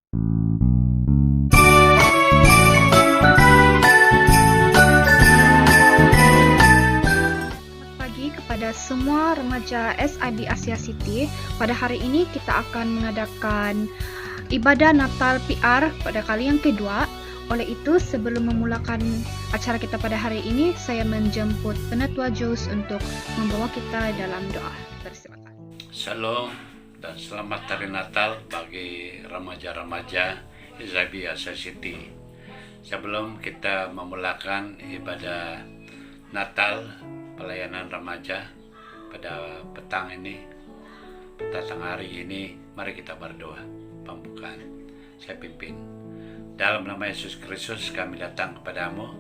Pagi kepada semua remaja SIB Asia City. Pada hari ini kita akan mengadakan ibadah Natal PR pada kali yang kedua. Oleh itu, sebelum memulakan acara kita pada hari ini, saya menjemput Penatua Jose untuk membawa kita dalam doa. Persilakan. Shalom dan selamat hari Natal bagi remaja-remaja SIB Asia City. Sebelum kita memulakan ibadah Natal pelayanan remaja pada petang hari ini, mari kita berdoa pembukaan. Saya pimpin. Dalam nama Yesus Kristus kami datang kepadamu,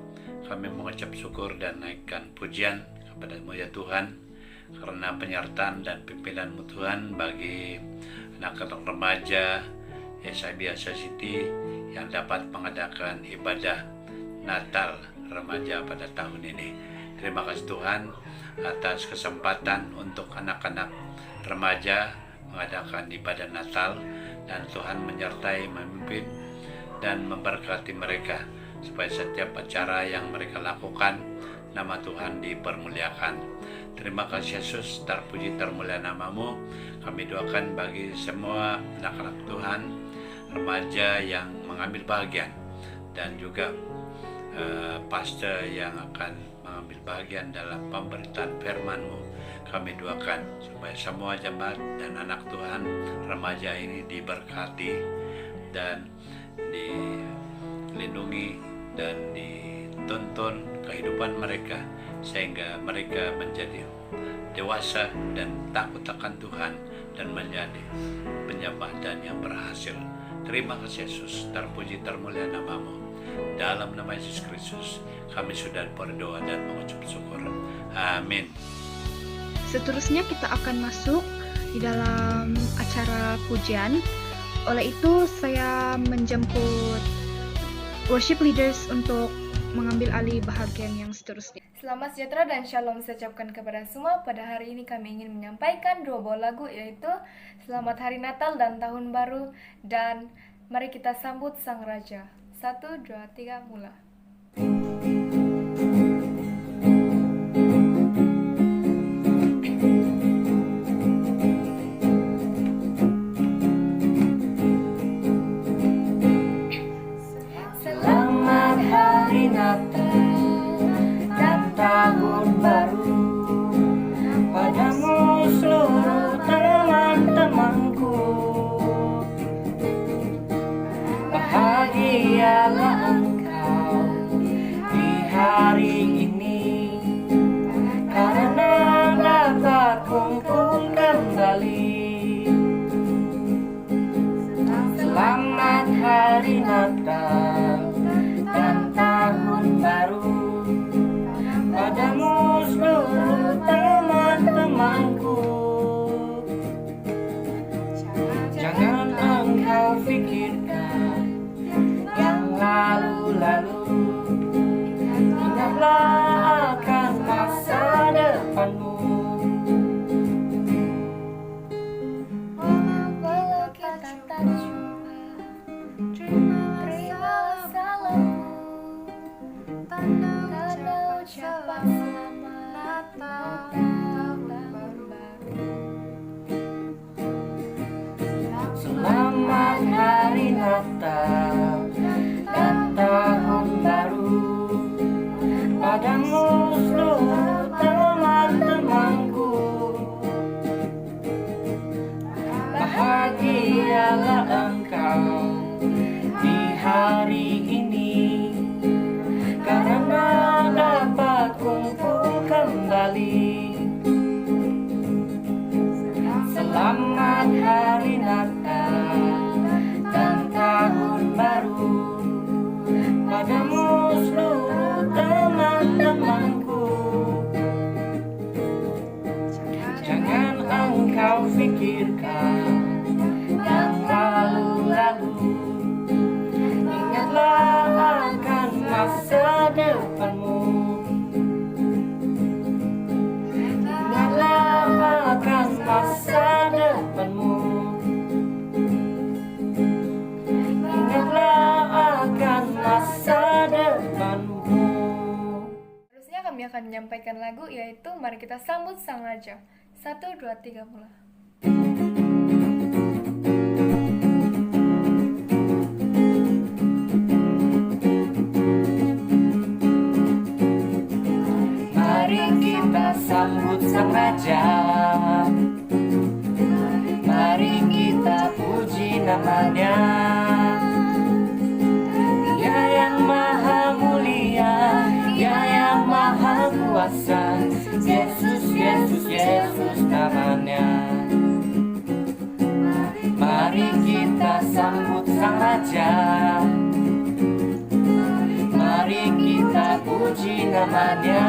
kami mengucap syukur dan naikkan pujian kepadamu ya Tuhan, karena penyertaan dan pimpinan-Mu Tuhan bagi anak-anak remaja SIB Asia City yang dapat mengadakan ibadah Natal remaja pada tahun ini. Terima kasih Tuhan atas kesempatan untuk anak-anak remaja mengadakan ibadah Natal, dan Tuhan menyertai, memimpin dan memberkati mereka supaya setiap acara yang mereka lakukan nama Tuhan dipermuliakan. Terima kasih Yesus, terpuji termulia namamu. Kami doakan bagi semua anak-anak Tuhan, remaja yang mengambil bagian, dan juga pastor yang akan mengambil bagian dalam pemberitaan firman-Mu. Kami doakan supaya semua jemaat dan anak Tuhan remaja ini diberkati dan dilindungi dan dituntun kehidupan mereka, sehingga mereka menjadi dewasa dan takut akan Tuhan dan menjadi penyembah dan yang berhasil. Terima kasih Yesus, terpuji termulia namamu. Dalam nama Yesus Kristus kami sudah berdoa dan mengucap syukur. Amin. Seterusnya kita akan masuk di dalam acara pujian. Oleh itu saya menjemput worship leaders untuk mengambil alih bahagian yang seterusnya. Selamat sejahtera dan shalom saya ucapkan kepada semua. Pada hari ini kami ingin menyampaikan dua buah lagu, yaitu Selamat Hari Natal dan Tahun Baru, dan Mari Kita Sambut Sang Raja. 1, 2, 3, mula. Selamat Hari Natal dan Tahun Baru padamu seluruh teman-temanku. Bahagialah engkau di hari ini, karena dapat kumpul kembali. Selamat Hari Natal dan Tahun Baru padamu seluruh teman-temanku. Jangan engkau pikirkan yang lalu-lalu, ingatlah akan masa depanmu. Walau kita tak jumpa, terima salammu, tanda ucapan selamat Natal tahun baru. Selamat Hari Natal dan Tahun Baru padamu seluruh teman-temanku. Bahagialah engkau di hari ini, karena dapat kumpul kembali. akan menyampaikan lagu, yaitu Mari Kita Sambut Sang Raja. 1, 2, 3 mulai. Mari kita sambut Sang Raja, mari kita puji nama-Nya. Dia yang maha mulia, Dia yang maha kuasa, Yesus, Yesus, Yesus namanya. Mari kita sambut Sang Raja, mari kita puji nama-Nya.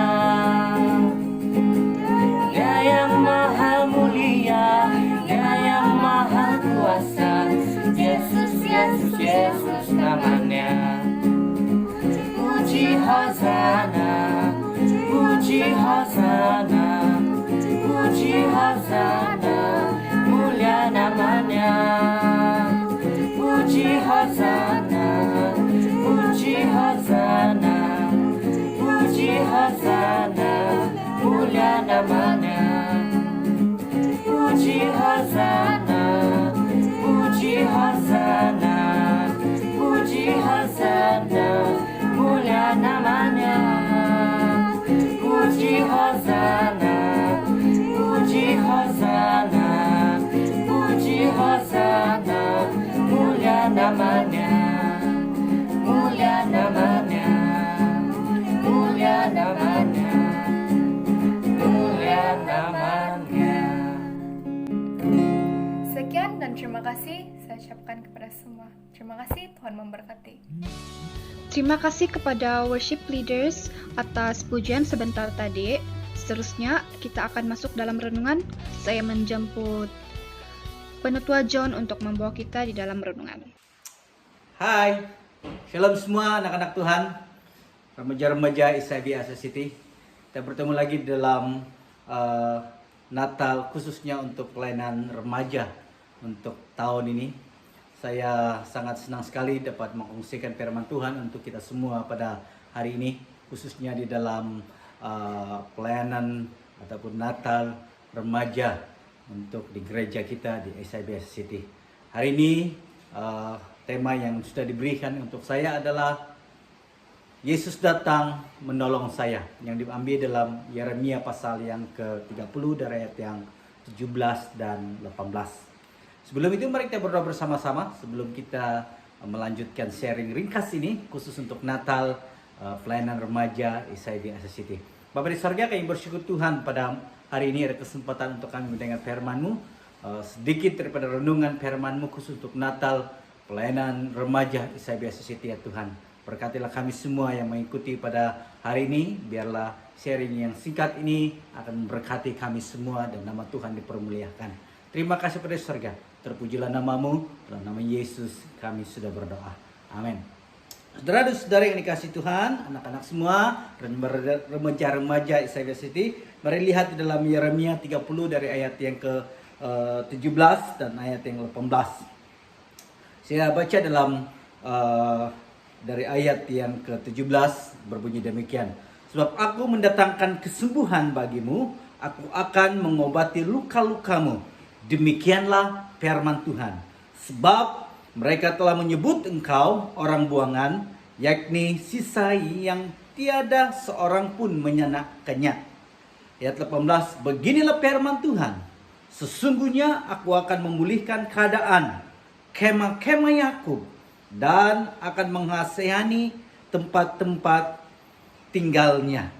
Dia yang maha mulia, Dia yang maha kuasa, Yesus, Yesus, Yesus namanya. Puji Hosana, puji Hosana, puji Hosana, mulia namanya. Puji Hosana, puji Hosana, puji Hosana, mulia namanya. Puji Hosana, puji Hosana, puji Hosana, mulia namanya. Puji Hosana, puji Hosana, puji Hosana, mulia namanya. Mulia namanya, mulia namanya, mulia namanya. Sekian dan terima kasih saya ucapkan kepada semua. Terima kasih, Tuhan memberkati. Terima kasih kepada worship leaders atas pujian sebentar tadi. Seterusnya kita akan masuk dalam renungan. Saya menjemput Penutua John untuk membawa kita di dalam renungan. Hai, shalom semua anak-anak Tuhan, remaja-remaja SIB Asia City. Kita bertemu lagi dalam Natal, khususnya untuk pelayanan remaja untuk tahun ini. Saya sangat senang sekali dapat mengungsikan firman Tuhan untuk kita semua pada hari ini, khususnya di dalam pelayanan ataupun Natal remaja untuk di gereja kita di SIB Asia City. Hari ini tema yang sudah diberikan untuk saya adalah Yesus datang menolong saya, yang diambil dalam Yeremia pasal yang ke-30 dari ayat yang 17 dan 18. Sebelum itu mari kita berdoa bersama-sama sebelum kita melanjutkan sharing ringkas ini khusus untuk Natal pelayanan remaja SIB Asia City. Bapa di sorga, kami bersyukur Tuhan pada hari ini ada kesempatan untuk kami mendengar firman-Mu, sedikit daripada renungan firman-Mu khusus untuk Natal pelayanan remaja SIB Asia City ya Tuhan. Berkatilah kami semua yang mengikuti pada hari ini, biarlah sharing yang singkat ini akan memberkati kami semua dan nama Tuhan dipermuliakan. Terima kasih pada surga, terpujilah nama-Mu, dalam nama Yesus kami sudah berdoa. Amin. Saudara dan saudara yang dikasihi Tuhan, anak-anak semua, remaja-remaja SIB Asia City, mari lihat di dalam Yeremia 30 dari ayat yang ke-17 dan ayat yang 18. Saya baca dalam dari ayat yang ke-17 berbunyi demikian. Sebab aku mendatangkan kesembuhan bagimu, aku akan mengobati luka-lukamu. Demikianlah firman Tuhan. Sebab mereka telah menyebut engkau orang buangan, yakni sisa yang tiada seorang pun menyenangkannya. Ayat 18, beginilah firman Tuhan. Sesungguhnya aku akan memulihkan keadaan kemah-kemah Yakub dan akan menghasihani tempat-tempat tinggalnya.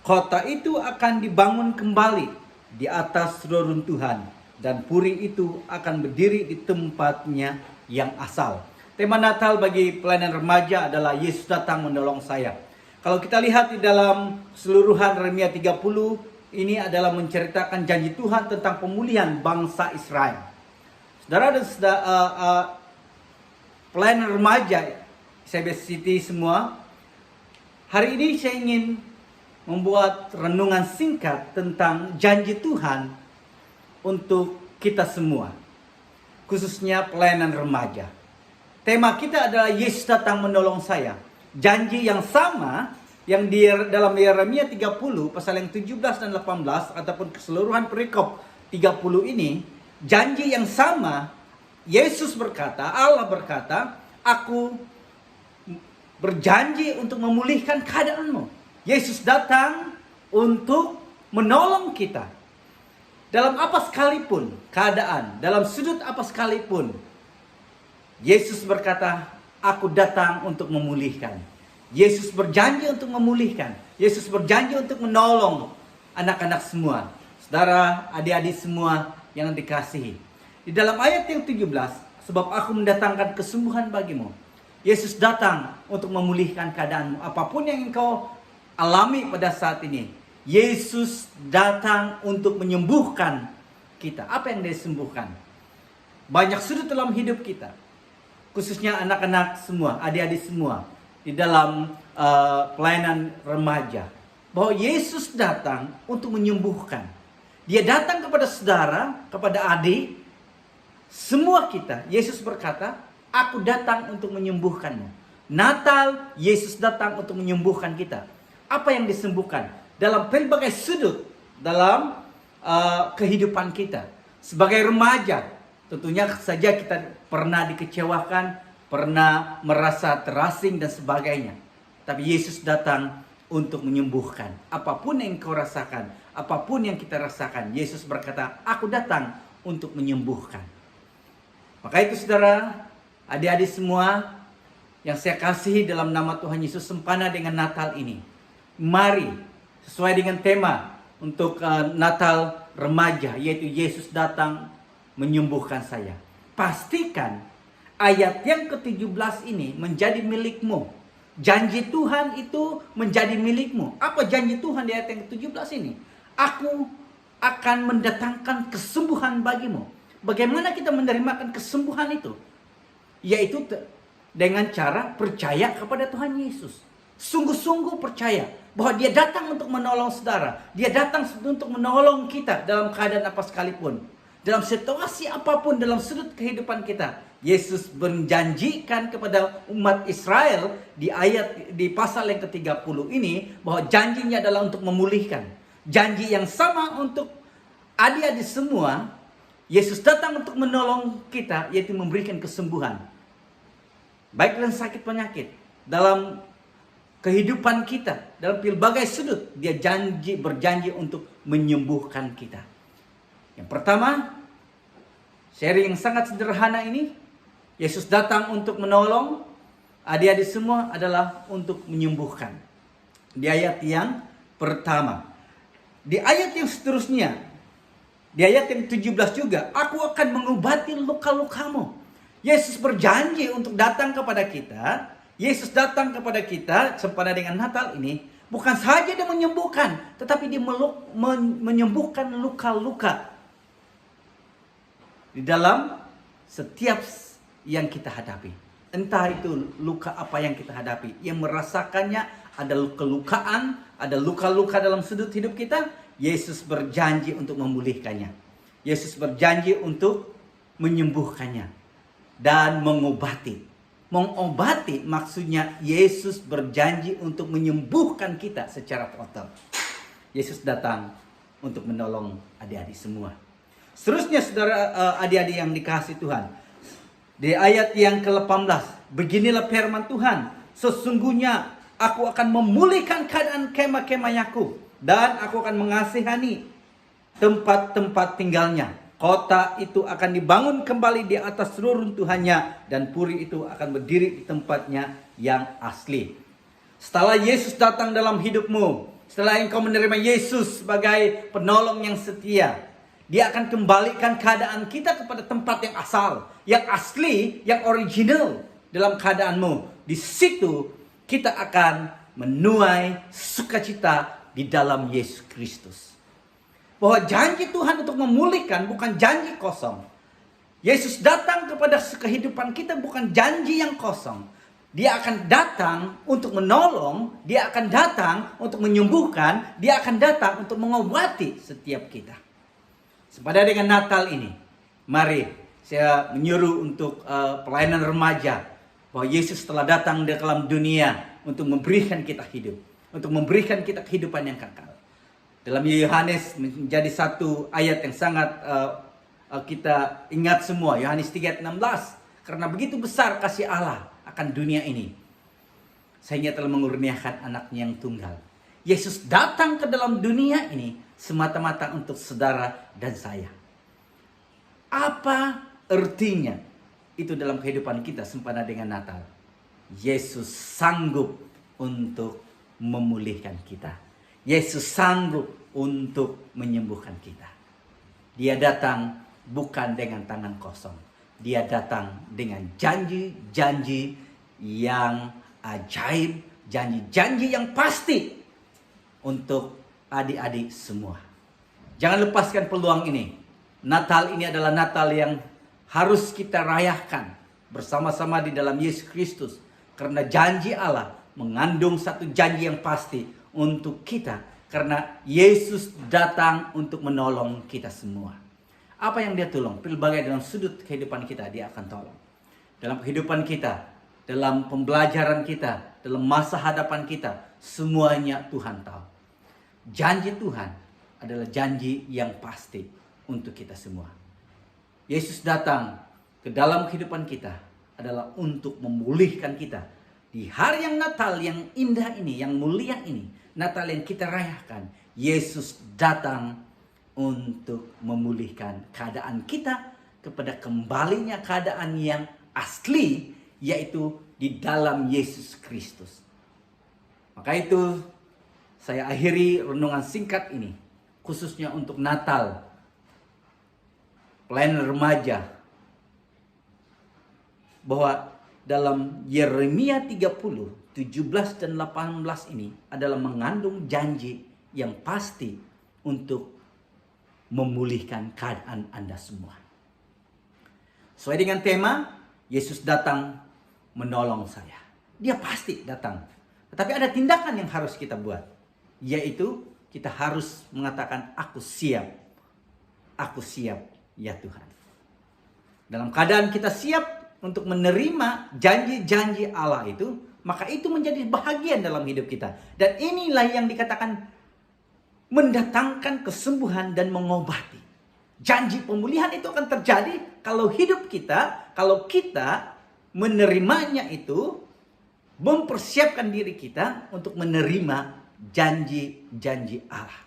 Kota itu akan dibangun kembali di atas reruntuhan dan puri itu akan berdiri di tempatnya yang asal. Tema Natal bagi pelayanan remaja adalah Yesus datang menolong saya. Kalau kita lihat di dalam keseluruhan Yeremia 30, ini adalah menceritakan janji Tuhan tentang pemulihan bangsa Israel. Saudara dan pelayanan remaja SIB City semua, hari ini saya ingin membuat renungan singkat tentang janji Tuhan untuk kita semua, khususnya pelayanan remaja. Tema kita adalah Yesus datang menolong saya. Janji yang sama yang di dalam Yeremia 30 pasal yang 17 dan 18 ataupun keseluruhan perikop 30 ini, janji yang sama, Yesus berkata, Allah berkata, aku berjanji untuk memulihkan keadaanmu. Yesus datang untuk menolong kita. Dalam apa sekalipun keadaan, dalam sudut apa sekalipun, Yesus berkata, aku datang untuk memulihkan. Yesus berjanji untuk memulihkan. Yesus berjanji untuk menolong anak-anak semua. Saudara, adik-adik semua yang dikasihi. Di dalam ayat yang 17, sebab aku mendatangkan kesembuhan bagimu. Yesus datang untuk memulihkan keadaanmu. Apapun yang engkau alami pada saat ini, Yesus datang untuk menyembuhkan kita. Apa yang dia sembuhkan? Banyak sudut dalam hidup kita. Khususnya anak-anak semua, adik-adik semua. Di dalam pelayanan remaja. Bahwa Yesus datang untuk menyembuhkan. Dia datang kepada saudara, kepada adik, semua kita. Yesus berkata, aku datang untuk menyembuhkanmu. Natal, Yesus datang untuk menyembuhkan kita. Apa yang disembuhkan? Dalam pelbagai sudut, dalam kehidupan kita. Sebagai remaja, tentunya saja kita pernah dikecewakan, pernah merasa terasing dan sebagainya. Tapi Yesus datang untuk menyembuhkan. Apapun yang kau rasakan, apapun yang kita rasakan, Yesus berkata, aku datang untuk menyembuhkan. Maka itu saudara, adik-adik semua yang saya kasihi dalam nama Tuhan Yesus, sempana dengan Natal ini. Mari, sesuai dengan tema untuk Natal remaja, yaitu Yesus datang menyembuhkan saya. Pastikan ayat yang ke-17 ini menjadi milikmu. Janji Tuhan itu menjadi milikmu. Apa janji Tuhan di ayat yang ke-17 ini? Aku akan mendatangkan kesembuhan bagimu. Bagaimana kita menerima kesembuhan itu? Yaitu dengan cara percaya kepada Tuhan Yesus. Sungguh-sungguh percaya bahwa dia datang untuk menolong saudara. Dia datang untuk menolong kita dalam keadaan apa sekalipun. Dalam situasi apapun dalam sudut kehidupan kita. Yesus menjanjikan kepada umat Israel di pasal yang ke-30 ini bahwa janjinya adalah untuk memulihkan. Janji yang sama untuk adik-adik semua. Yesus datang untuk menolong kita, yaitu memberikan kesembuhan. Baik dalam sakit penyakit, dalam kehidupan kita, dalam pelbagai sudut, dia berjanji untuk menyembuhkan kita. Yang pertama, sharing yang sangat sederhana ini, Yesus datang untuk menolong adik-adik semua adalah untuk menyembuhkan. Di ayat yang pertama. Di ayat yang seterusnya, di ayat yang 17 juga, aku akan mengobati luka-lukamu. Yesus berjanji untuk datang kepada kita. Yesus datang kepada kita sempena dengan Natal ini, bukan saja dia menyembuhkan, tetapi dia menyembuhkan luka-luka di dalam setiap yang kita hadapi. Entah itu luka apa yang kita hadapi, yang merasakannya ada kelukaan, ada luka-luka dalam sudut hidup kita, Yesus berjanji untuk memulihkannya. Yesus berjanji untuk menyembuhkannya dan mengobati. Mengobati maksudnya Yesus berjanji untuk menyembuhkan kita secara total. Yesus datang untuk menolong adik-adik semua. Seterusnya saudara, adik-adik yang dikasihi Tuhan. Di ayat yang ke-18, beginilah firman Tuhan, sesungguhnya aku akan memulihkan keadaan kemah-kemahku dan aku akan mengasihani tempat-tempat tinggalnya. Kota itu akan dibangun kembali di atas reruntuhannya dan puri itu akan berdiri di tempatnya yang asli. Setelah Yesus datang dalam hidupmu, setelah engkau menerima Yesus sebagai penolong yang setia, dia akan kembalikan keadaan kita kepada tempat yang asal, yang asli, yang original dalam keadaanmu. Di situ kita akan menuai sukacita di dalam Yesus Kristus. Bahwa janji Tuhan untuk memulihkan bukan janji kosong. Yesus datang kepada kehidupan kita bukan janji yang kosong. Dia akan datang untuk menolong, dia akan datang untuk menyembuhkan, dia akan datang untuk mengobati setiap kita. Sepada dengan Natal ini, mari saya menyuruh untuk pelayanan remaja bahwa Yesus telah datang di dalam dunia untuk memberikan kita hidup. untuk memberikan kita kehidupan yang kekal. Dalam Yohanes menjadi satu ayat yang sangat kita ingat semua, Yohanes 3:16. Karena begitu besar kasih Allah akan dunia ini, sehingga telah mengurniakan anaknya yang tunggal. Yesus datang ke dalam dunia ini semata-mata untuk saudara dan saya. Apa artinya itu dalam kehidupan kita sempena dengan Natal? Yesus sanggup untuk memulihkan kita. Yesus sanggup untuk menyembuhkan kita. Dia datang bukan dengan tangan kosong. Dia datang dengan janji-janji yang ajaib, janji-janji yang pasti untuk adik-adik semua. Jangan lepaskan peluang ini. Natal ini adalah Natal yang harus kita rayakan bersama-sama di dalam Yesus Kristus. Karena janji Allah mengandung satu janji yang pasti untuk kita. Karena Yesus datang untuk menolong kita semua. Apa yang dia tolong? Pelbagai dalam sudut kehidupan kita dia akan tolong. Dalam kehidupan kita, dalam pembelajaran kita, dalam masa hadapan kita, semuanya Tuhan tahu. Janji Tuhan adalah janji yang pasti untuk kita semua. Yesus datang ke dalam kehidupan kita adalah untuk memulihkan kita. Di hari yang Natal yang indah ini, yang mulia ini, Natal yang kita rayakan, Yesus datang untuk memulihkan keadaan kita kepada kembalinya keadaan yang asli, yaitu di dalam Yesus Kristus. Maka itu saya akhiri renungan singkat ini, khususnya untuk Natal, pelayanan remaja, bahwa dalam Yeremia 30, 17 dan 18 ini adalah mengandung janji yang pasti untuk memulihkan keadaan Anda semua. Sesuai dengan tema, Yesus datang menolong saya. Dia pasti datang. Tetapi ada tindakan yang harus kita buat. Yaitu kita harus mengatakan, aku siap. Aku siap ya Tuhan. Dalam keadaan kita siap untuk menerima janji-janji Allah itu, maka itu menjadi bahagian dalam hidup kita. Dan inilah yang dikatakan mendatangkan kesembuhan dan mengobati. Janji pemulihan itu akan terjadi kalau hidup kita, kalau kita menerimanya itu, mempersiapkan diri kita untuk menerima janji-janji Allah.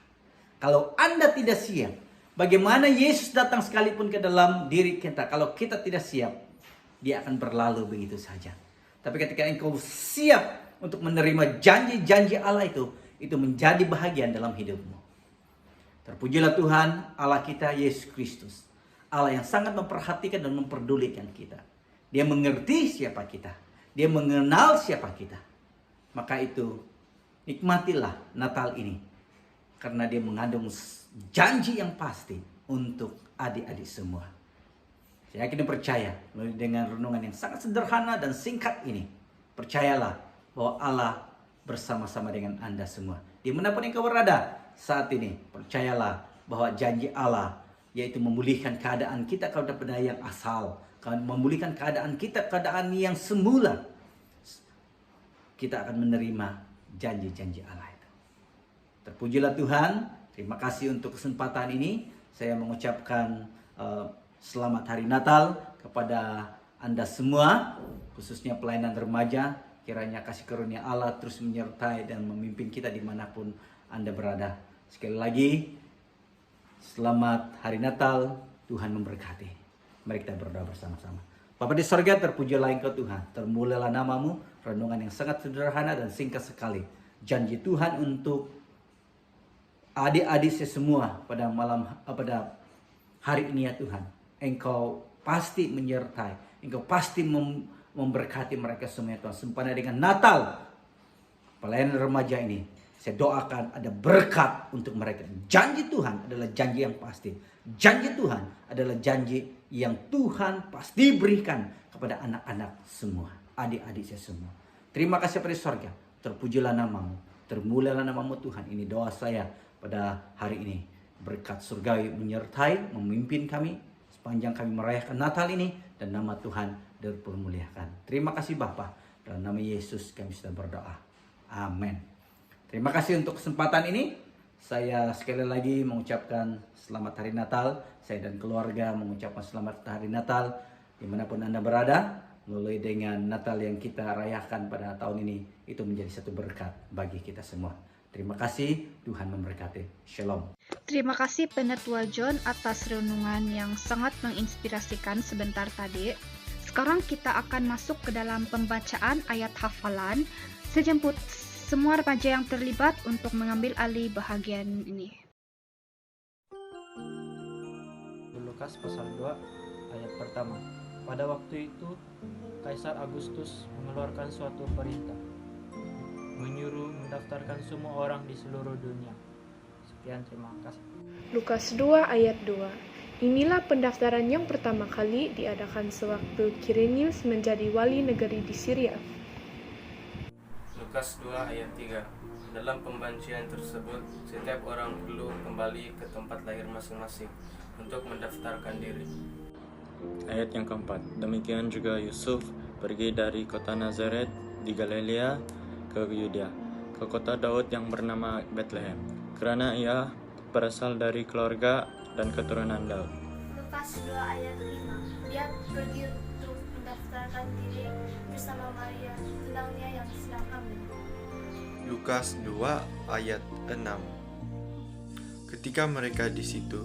Kalau Anda tidak siap, bagaimana Yesus datang sekalipun ke dalam diri kita, kalau kita tidak siap, dia akan berlalu begitu saja. Tapi ketika engkau siap untuk menerima janji-janji Allah itu menjadi bahagian dalam hidupmu. Terpujilah Tuhan Allah kita Yesus Kristus. Allah yang sangat memperhatikan dan memperdulikan kita. Dia mengerti siapa kita. Dia mengenal siapa kita. Maka itu nikmatilah Natal ini. Karena dia mengandung janji yang pasti untuk adik-adik semua. Saya yakin dan percaya dengan renungan yang sangat sederhana dan singkat ini. Percayalah bahwa Allah bersama-sama dengan Anda semua. Dimanapun engkau berada saat ini, percayalah bahwa janji Allah yaitu memulihkan keadaan kita kepada yang asal, memulihkan keadaan kita keadaan yang semula. Kita akan menerima janji-janji Allah itu. Terpujilah Tuhan. Terima kasih untuk kesempatan ini. Saya mengucapkan selamat hari Natal kepada Anda semua, khususnya pelayanan remaja. Kiranya kasih karunia Allah terus menyertai dan memimpin kita dimanapun Anda berada. Sekali lagi, selamat hari Natal. Tuhan memberkati. Mari kita berdoa bersama-sama. Bapa di sorga, terpujilah Engkau Tuhan. Termulialah namamu. Renungan yang sangat sederhana dan singkat sekali. Janji Tuhan untuk adik-adik saya semua pada hari ini ya Tuhan. Engkau pasti menyertai. Engkau pasti memberkati mereka semua ya Tuhan. Sempena dengan Natal, pelayanan remaja ini, saya doakan ada berkat untuk mereka. Janji Tuhan adalah janji yang pasti. Janji Tuhan adalah janji yang Tuhan pasti berikan kepada anak-anak semua. Adik-adik saya semua. Terima kasih pada sorga. Terpujilah namamu. Termulialah namamu Tuhan. Ini doa saya pada hari ini. Berkat surgawi menyertai, memimpin kami sepanjang kami merayakan Natal ini. Dan nama Tuhan dipermuliakan. Terima kasih Bapa. Dalam nama Yesus kami sudah berdoa. Amin. Terima kasih untuk kesempatan ini. Saya sekali lagi mengucapkan selamat Hari Natal. Saya dan keluarga mengucapkan selamat Hari Natal dimanapun Anda berada. Mulai dengan Natal yang kita rayakan pada tahun ini, itu menjadi satu berkat bagi kita semua. Terima kasih, Tuhan memberkati. Shalom. Terima kasih Penetua John atas renungan yang sangat menginspirasikan sebentar tadi. Sekarang kita akan masuk ke dalam pembacaan ayat hafalan. Saya jemput semua remaja yang terlibat untuk mengambil alih bahagian ini. Lukas pasal 2 ayat pertama. Pada waktu itu, Kaisar Agustus mengeluarkan suatu perintah, menyuruh mendaftarkan semua orang di seluruh dunia. Sekian, terima kasih. Lukas 2 ayat 2. Inilah pendaftaran yang pertama kali diadakan sewaktu Kirenius menjadi wali negeri di Syria. Lukas 2 ayat 3. Dalam pembancian tersebut, setiap orang perlu kembali ke tempat lahir masing-masing untuk mendaftarkan diri. Ayat yang keempat, demikian juga Yusuf pergi dari kota Nazaret di Galilea ke Yudea, ke kota Daud yang bernama Bethlehem, karena ia berasal dari keluarga dan keturunan Daud. Lukas 2 ayat 5, dia pergi untuk mendaftarkan diri bersama Maria, tunangnya yang sedang hamil. Lukas 2 ayat 6. Ketika mereka di situ,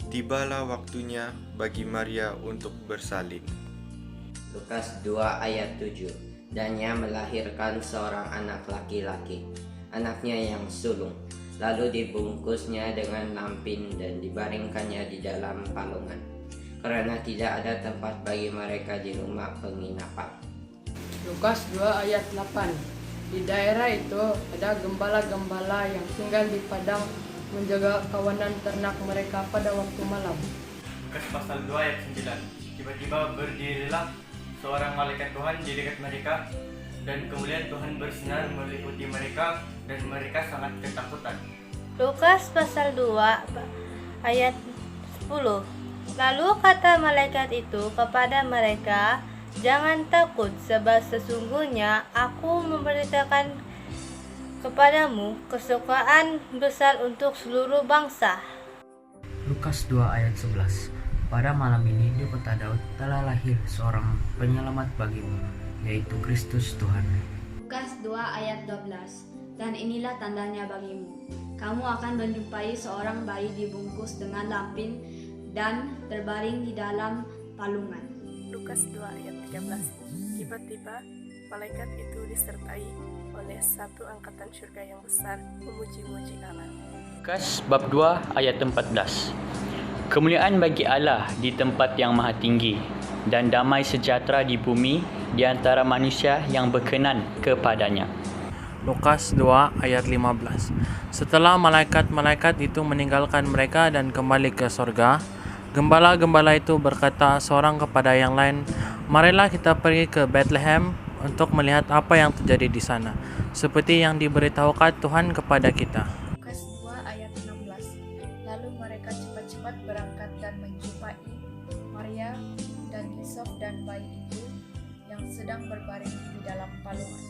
tibalah waktunya bagi Maria untuk bersalin. Lukas 2 ayat 7. Dan ia melahirkan seorang anak laki-laki, anaknya yang sulung. Lalu dibungkusnya dengan lampin dan dibaringkannya di dalam palungan, karena tidak ada tempat bagi mereka di rumah penginapan. Lukas 2 ayat 8. Di daerah itu ada gembala-gembala yang tinggal di padang menjaga kawanan ternak mereka pada waktu malam. Lukas pasal 2 ayat 9. Tiba-tiba berdirilah seorang malaikat Tuhan di dekat mereka, dan kemuliaan Tuhan bersinar meliputi mereka, dan mereka sangat ketakutan. Lukas pasal 2 ayat 10. Lalu kata malaikat itu kepada mereka, "Jangan takut, sebab sesungguhnya aku memberitakan kepadamu kesukaan besar untuk seluruh bangsa." Lukas 2 ayat 11. Pada malam ini di kota Daud telah lahir seorang penyelamat bagimu, yaitu Kristus Tuhan. Lukas 2 ayat 12. Dan inilah tandanya bagimu, kamu akan menjumpai seorang bayi dibungkus dengan lampin dan terbaring di dalam palungan. Lukas 2 ayat 13. Tiba-tiba malaikat itu disertai oleh satu angkatan surga yang besar memuji-muji Allah. Lukas bab 2 ayat 14. Kemuliaan bagi Allah di tempat yang maha tinggi, dan damai sejahtera di bumi di antara manusia yang berkenan kepadanya. Lukas 2 ayat 15. Setelah malaikat-malaikat itu meninggalkan mereka dan kembali ke sorga, gembala-gembala itu berkata seorang kepada yang lain, "Marilah kita pergi ke Bethlehem untuk melihat apa yang terjadi di sana, seperti yang diberitahukan Tuhan kepada kita." Lukas 2 ayat 16. Lalu mereka cepat-cepat berangkat dan menjumpai Maria dan Yusuf dan bayi itu yang sedang berbaring di dalam palungan.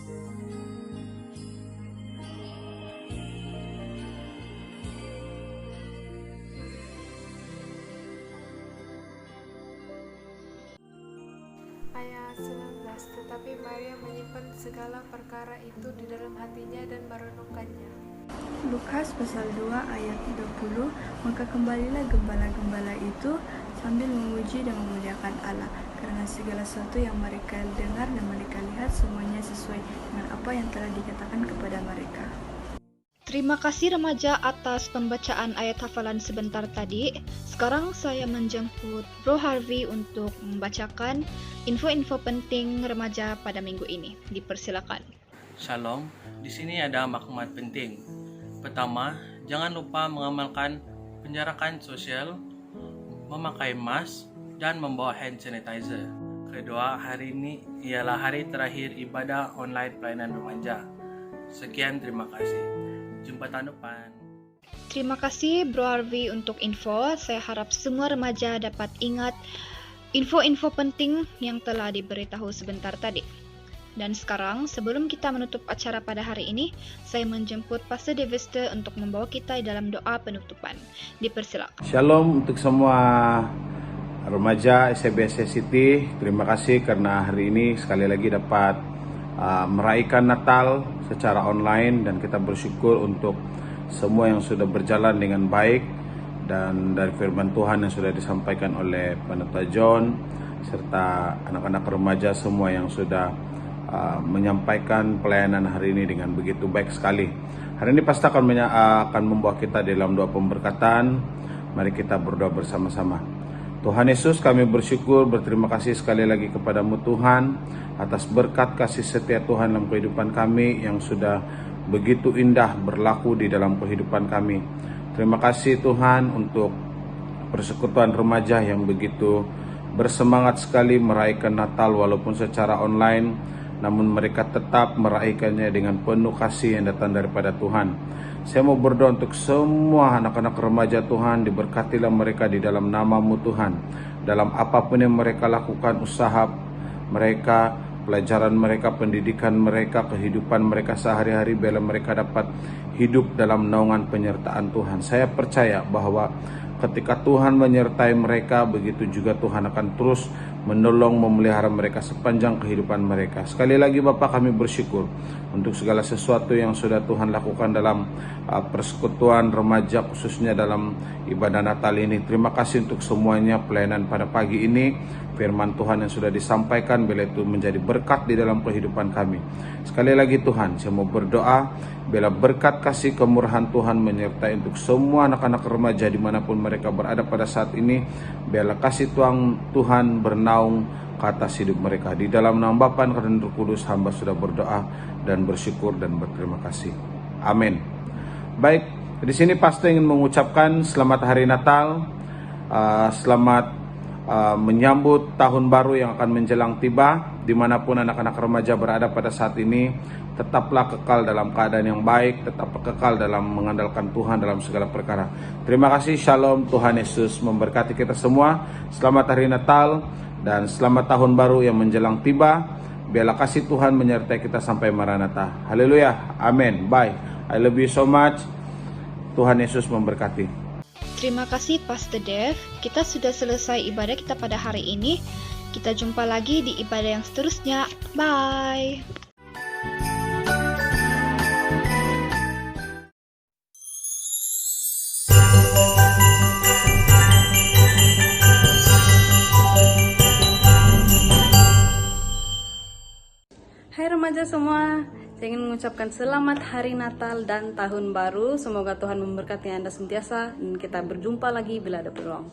Ayat 19. Tetapi Maria menyimpan segala perkara itu di dalam hatinya dan merenungkannya. Lukas pasal 2 ayat 20. Maka kembalilah gembala-gembala itu sambil memuji dan memuliakan Allah, karena segala sesuatu yang mereka dengar dan mereka lihat semuanya sesuai dengan apa yang telah dikatakan kepada mereka. Terima kasih remaja atas pembacaan ayat hafalan sebentar tadi. Sekarang saya menjemput Bro Harvey untuk membacakan info-info penting remaja pada minggu ini. Dipersilakan. Shalom, di sini ada maklumat penting. Pertama, jangan lupa mengamalkan penjarakan sosial, memakai mask, dan membawa hand sanitizer. Kedua, hari ini ialah hari terakhir ibadah online pelayanan remaja. Sekian, terima kasih. Jumpa tahun depan. Terima kasih Bro Harvey untuk info. Saya harap semua remaja dapat ingat info-info penting yang telah diberitahu sebentar tadi. Dan sekarang, sebelum kita menutup acara pada hari ini, saya menjemput Pastor Devester untuk membawa kita dalam doa penutupan. Dipersilakan. Shalom untuk semua remaja SIB City. Terima kasih karena hari ini sekali lagi dapat merayakan Natal secara online, dan kita bersyukur untuk semua yang sudah berjalan dengan baik, dan dari firman Tuhan yang sudah disampaikan oleh Pendeta John serta anak-anak remaja semua yang sudah menyampaikan pelayanan hari ini dengan begitu baik sekali. Hari ini pasti akan membawa kita dalam doa pemberkatan. Mari kita berdoa bersama-sama. Tuhan Yesus, kami bersyukur, berterima kasih sekali lagi kepadamu Tuhan atas berkat kasih setia Tuhan dalam kehidupan kami yang sudah begitu indah berlaku di dalam kehidupan kami. Terima kasih Tuhan untuk persekutuan remaja yang begitu bersemangat sekali merayakan Natal walaupun secara online, namun mereka tetap merayakannya dengan penuh kasih yang datang daripada Tuhan. Saya mau berdoa untuk semua anak-anak remaja Tuhan, diberkatilah mereka di dalam nama-Mu Tuhan. Dalam apapun yang mereka lakukan, usaha mereka, pelajaran mereka, pendidikan mereka, kehidupan mereka sehari-hari, biarlah mereka dapat hidup dalam naungan penyertaan Tuhan. Saya percaya bahwa ketika Tuhan menyertai mereka, begitu juga Tuhan akan terus menolong, memelihara mereka sepanjang kehidupan mereka. Sekali lagi Bapa, kami bersyukur untuk segala sesuatu yang sudah Tuhan lakukan dalam persekutuan remaja, khususnya dalam ibadah Natal ini. Terima kasih untuk semuanya pelayanan pada pagi ini. Firman Tuhan yang sudah disampaikan, bila itu menjadi berkat di dalam kehidupan kami. Sekali lagi Tuhan, saya mau berdoa, bila berkat kasih kemurahan Tuhan menyertai untuk semua anak-anak remaja dimanapun mereka berada pada saat ini. Biarlah kasih Tuhan bernaung ke atas hidup mereka. Di dalam nama Bapa dan Roh Kudus, hamba sudah berdoa dan bersyukur dan berterima kasih. Amin. Baik, di sini pasti ingin mengucapkan selamat hari Natal, selamat menyambut tahun baru yang akan menjelang tiba. Dimanapun anak-anak remaja berada pada saat ini, tetaplah kekal dalam keadaan yang baik, tetap kekal dalam mengandalkan Tuhan dalam segala perkara. Terima kasih, shalom, Tuhan Yesus memberkati kita semua. Selamat hari Natal dan selamat tahun baru yang menjelang tiba. Biarlah kasih Tuhan menyertai kita sampai Maranatha. Haleluya, amin. Bye, I love you so much. Tuhan Yesus memberkati. Terima kasih Pastor Dev. Kita sudah selesai ibadah kita pada hari ini. Kita jumpa lagi di ibadah yang seterusnya. Bye. Hai remaja semua, saya ingin mengucapkan selamat hari Natal dan Tahun Baru. Semoga Tuhan memberkati Anda senantiasa dan kita berjumpa lagi bila ada peluang.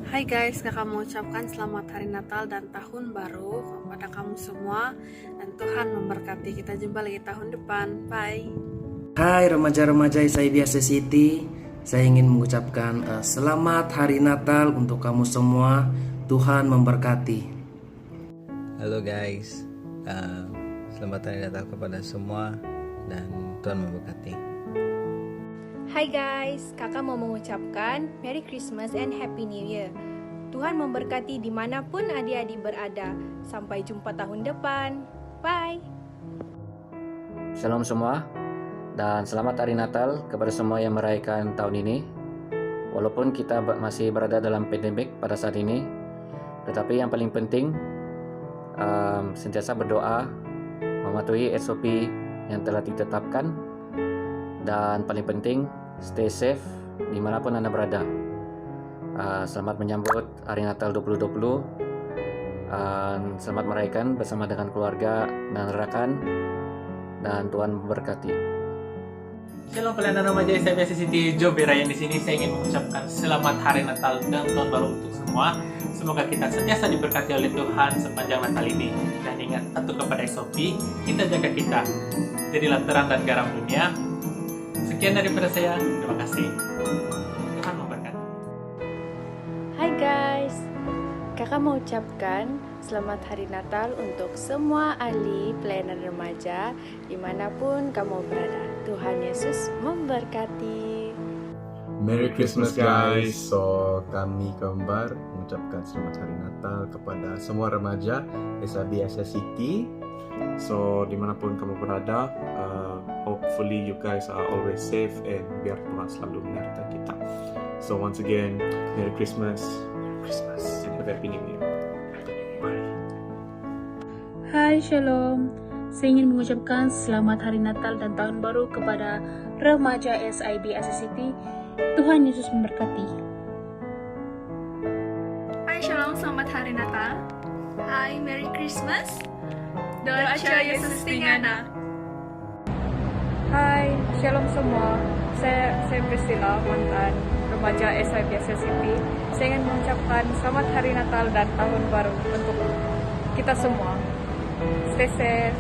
Hai guys, kakak mengucapkan selamat hari Natal dan Tahun Baru kepada kamu semua, dan Tuhan memberkati. Kita jumpa lagi tahun depan. Bye. Hai remaja-remaja SIB City, saya ingin mengucapkan selamat hari Natal untuk kamu semua. Tuhan memberkati. Halo guys, selamat hari Natal kepada semua dan Tuhan memberkati. Hai guys, kakak mau mengucapkan Merry Christmas and Happy New Year. Tuhan memberkati dimanapun adik-adik berada. Sampai jumpa tahun depan. Bye. Shalom semua dan selamat hari Natal kepada semua yang merayakan tahun ini. Walaupun kita masih berada dalam pandemik pada saat ini, tetapi yang paling penting sentiasa berdoa, mematuhi SOP yang telah ditetapkan, dan paling penting stay safe dimanapun Anda berada. Selamat menyambut hari Natal 2020, selamat merayakan bersama dengan keluarga dan rekan, dan Tuhan memberkati. Shalom pelayanan remaja SIB City, Joe Berayan di sini. Saya ingin mengucapkan selamat hari Natal dan Tahun Baru untuk semua. Semoga kita sentiasa diberkati oleh Tuhan sepanjang Natal ini. Dan ingat, patuh kepada SOP, kita jaga kita. Jadilah terang dan garam dunia. Sekian daripada saya, terima kasih. Tuhan memberkati. Hai guys, kakak mau ucapkan selamat hari Natal untuk semua ahli pelayanan remaja dimanapun kamu berada. Tuhan Yesus memberkati. Merry Christmas guys. So kami kembar mengucapkan selamat hari Natal kepada semua remaja SIB Asia City. So dimanapun kamu berada, hopefully you guys are always safe and biar Tuhan selalu menyertai kita. So once again, Merry Christmas, and Happy New Year. Hai, Shalom. Saya ingin mengucapkan selamat hari Natal dan Tahun Baru kepada remaja SIB Asia City. Tuhan Yesus memberkati. Hai, Shalom, selamat hari Natal. Hai, Merry Christmas. Doa Yesus tingana. Hai, Shalom semua. Saya Priscilla, mantan remaja SIB Asia City. Saya ingin mengucapkan selamat hari Natal dan Tahun Baru untuk kita semua. Stay safe.